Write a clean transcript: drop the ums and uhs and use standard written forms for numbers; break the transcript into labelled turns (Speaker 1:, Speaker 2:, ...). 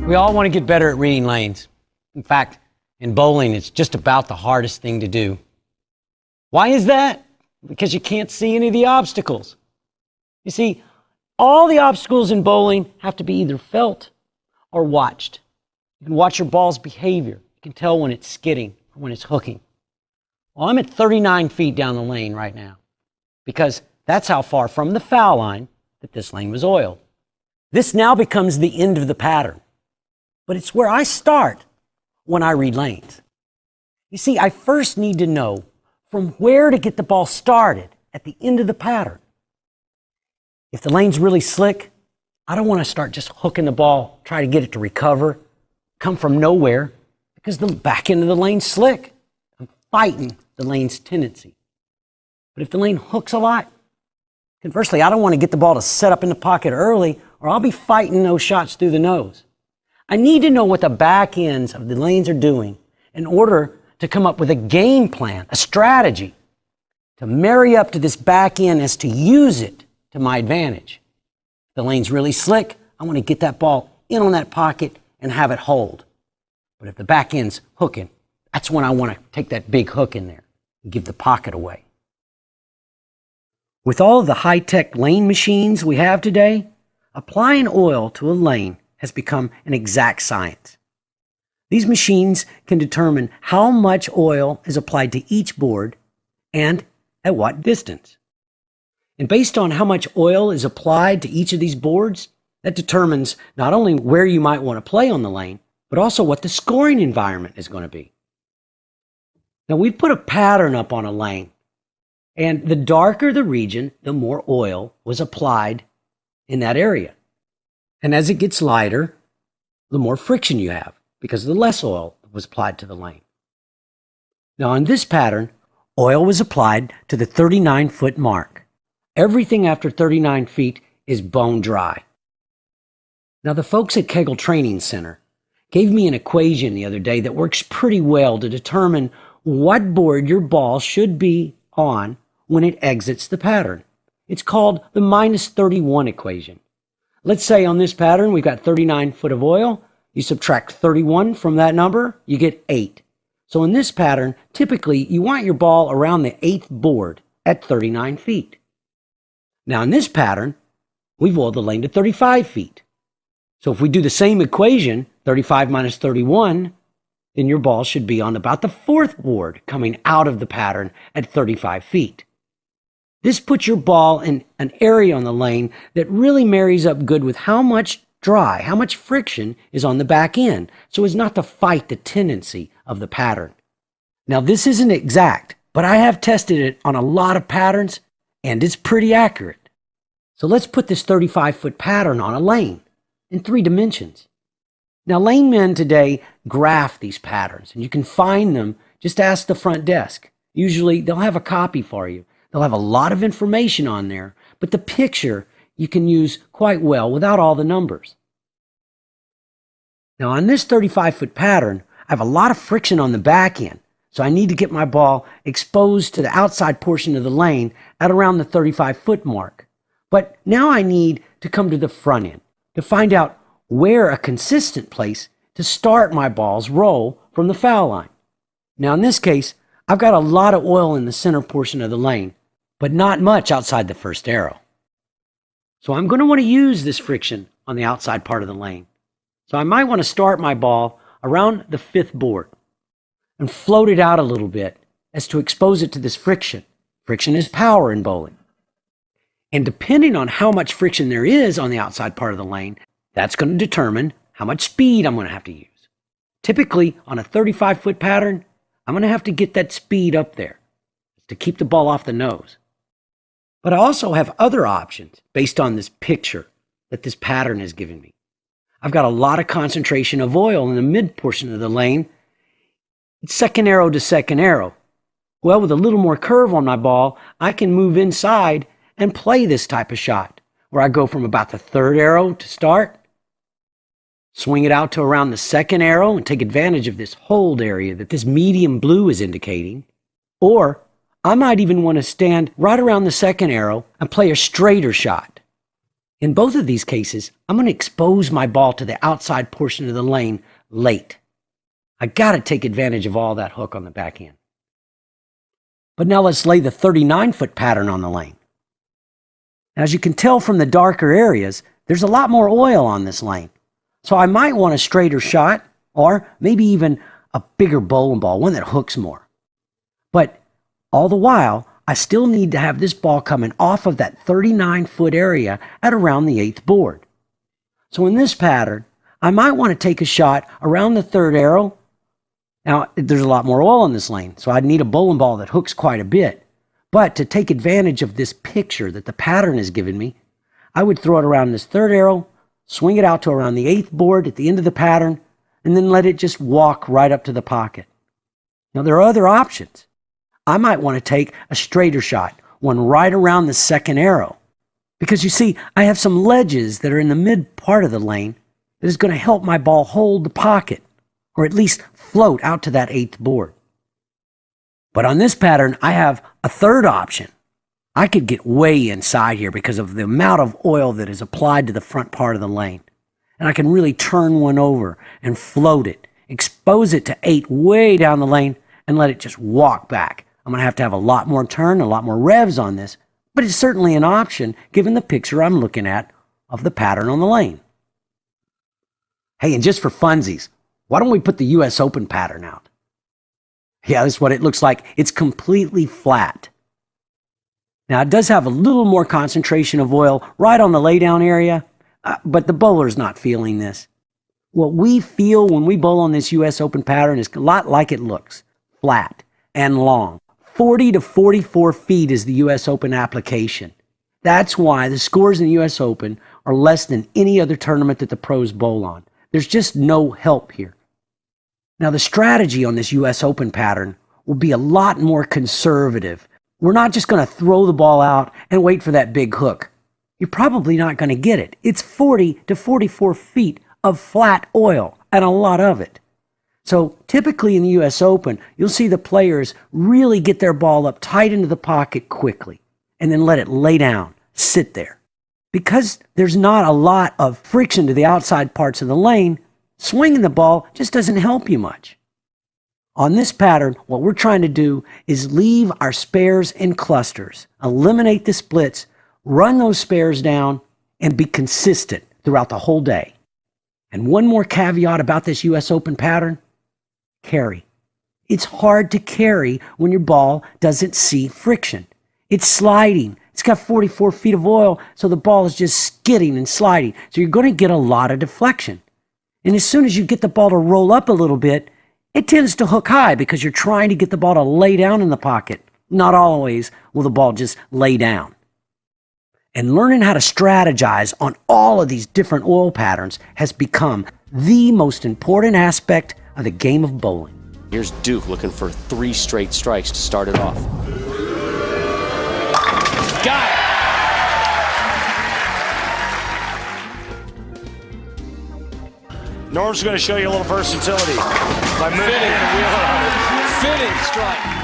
Speaker 1: We all want to get better at reading lanes. In fact, in bowling, it's just about the hardest thing to do. Why is that? Because you can't see any of the obstacles. You see, all the obstacles in bowling have to be either felt or watched. You can watch your ball's behavior. You can tell when it's skidding or when it's hooking. Well, I'm at 39 feet down the lane right now because that's how far from the foul line that this lane was oiled. This now becomes the end of the pattern, but it's where I start when I read lanes. You see, I first need to know from where to get the ball started at the end of the pattern. If the lane's really slick, I don't want to start just hooking the ball, try to get it to recover, come from nowhere, because the back end of the lane's slick. I'm fighting the lane's tendency. But if the lane hooks a lot, conversely, I don't want to get the ball to set up in the pocket early, or I'll be fighting those shots through the nose. I need to know what the back ends of the lanes are doing in order to come up with a game plan, a strategy to marry up to this back end as to use it to my advantage. If the lane's really slick, I want to get that ball in on that pocket and have it hold. But if the back end's hooking, that's when I want to take that big hook in there and give the pocket away. With all of the high-tech lane machines we have today, applying oil to a lane has become an exact science. These machines can determine how much oil is applied to each board and at what distance. And based on how much oil is applied to each of these boards, that determines not only where you might want to play on the lane, but also what the scoring environment is going to be. Now, we've put a pattern up on a lane, and the darker the region, the more oil was applied in that area. And as it gets lighter, the more friction you have because the less oil was applied to the lane. Now, in this pattern, oil was applied to the 39-foot mark. Everything after 39 feet is bone dry. Now, the folks at Kegel Training Center gave me an equation the other day that works pretty well to determine what board your ball should be on when it exits the pattern. It's called the -31 equation. Let's say on this pattern, we've got 39 foot of oil. You subtract 31 from that number, you get 8. So in this pattern, typically you want your ball around the 8th board at 39 feet. Now in this pattern, we've oiled the lane to 35 feet. So if we do the same equation, 35 minus 31, then your ball should be on about the 4th board coming out of the pattern at 35 feet. This puts your ball in an area on the lane that really marries up good with how much friction is on the back end, so as not to fight the tendency of the pattern. Now, this isn't exact, but I have tested it on a lot of patterns, and it's pretty accurate. So let's put this 35-foot pattern on a lane in 3 dimensions. Now, lane men today graph these patterns, and you can find them. Just ask the front desk. Usually, they'll have a copy for you. They'll have a lot of information on there, but the picture you can use quite well without all the numbers. Now, on this 35-foot pattern, I have a lot of friction on the back end, so I need to get my ball exposed to the outside portion of the lane at around the 35-foot mark. But now I need to come to the front end to find out where a consistent place to start my ball's roll from the foul line. Now, in this case, I've got a lot of oil in the center portion of the lane, but not much outside the first arrow. So I'm going to want to use this friction on the outside part of the lane. So I might want to start my ball around the 5th board and float it out a little bit as to expose it to this friction. Friction is power in bowling. And depending on how much friction there is on the outside part of the lane, that's going to determine how much speed I'm going to have to use. Typically, on a 35-foot pattern, I'm going to have to get that speed up there to keep the ball off the nose. But I also have other options based on this picture that this pattern has given me. I've got a lot of concentration of oil in the mid portion of the lane. It's second arrow to second arrow. Well, with a little more curve on my ball, I can move inside and play this type of shot, where I go from about the 3rd arrow to start, swing it out to around the 2nd arrow and take advantage of this hold area that this medium blue is indicating, or I might even want to stand right around the 2nd arrow and play a straighter shot. In both of these cases, I'm going to expose my ball to the outside portion of the lane late. I got to take advantage of all that hook on the back end. But now let's lay the 39-foot pattern on the lane. As you can tell from the darker areas, there's a lot more oil on this lane. So I might want a straighter shot, or maybe even a bigger bowling ball, one that hooks more. But all the while, I still need to have this ball coming off of that 39-foot area at around the 8th board. So in this pattern, I might want to take a shot around the 3rd arrow. Now, there's a lot more oil in this lane, so I'd need a bowling ball that hooks quite a bit. But to take advantage of this picture that the pattern has given me, I would throw it around this 3rd arrow, swing it out to around the 8th board at the end of the pattern, and then let it just walk right up to the pocket. Now, there are other options. I might want to take a straighter shot, one right around the 2nd arrow. Because you see, I have some ledges that are in the mid part of the lane that is going to help my ball hold the pocket, or at least float out to that 8th board. But on this pattern, I have a 3rd option. I could get way inside here because of the amount of oil that is applied to the front part of the lane. And I can really turn one over and float it, expose it to 8 way down the lane, and let it just walk back. I'm going to have a lot more turn, a lot more revs on this, but it's certainly an option given the picture I'm looking at of the pattern on the lane. Hey, and just for funsies, why don't we put the US Open pattern out? Yeah, that's what it looks like. It's completely flat. Now, it does have a little more concentration of oil right on the laydown area, but the bowler's not feeling this. What we feel when we bowl on this US Open pattern is a lot like it looks, flat and long. 40 to 44 feet is the US Open application. That's why the scores in the US Open are less than any other tournament that the pros bowl on. There's just no help here. Now, the strategy on this US Open pattern will be a lot more conservative. We're not just going to throw the ball out and wait for that big hook. You're probably not going to get it. It's 40 to 44 feet of flat oil, and a lot of it. So typically in the US Open, you'll see the players really get their ball up tight into the pocket quickly, and then let it lay down, sit there. Because there's not a lot of friction to the outside parts of the lane, swinging the ball just doesn't help you much. On this pattern, what we're trying to do is leave our spares in clusters, eliminate the splits, run those spares down, and be consistent throughout the whole day. And one more caveat about this US Open pattern, carry. It's hard to carry when your ball doesn't see friction. It's sliding. It's got 44 feet of oil, so the ball is just skidding and sliding. So you're going to get a lot of deflection. And as soon as you get the ball to roll up a little bit, it tends to hook high because you're trying to get the ball to lay down in the pocket. Not always will the ball just lay down. And learning how to strategize on all of these different oil patterns has become the most important aspect of the game of bowling.
Speaker 2: Here's Duke looking for 3 straight strikes to start it off. Got it!
Speaker 3: Norm's going to show you a little versatility by moving
Speaker 2: Fitting.
Speaker 3: and wheeling on it.
Speaker 2: Fitting strike.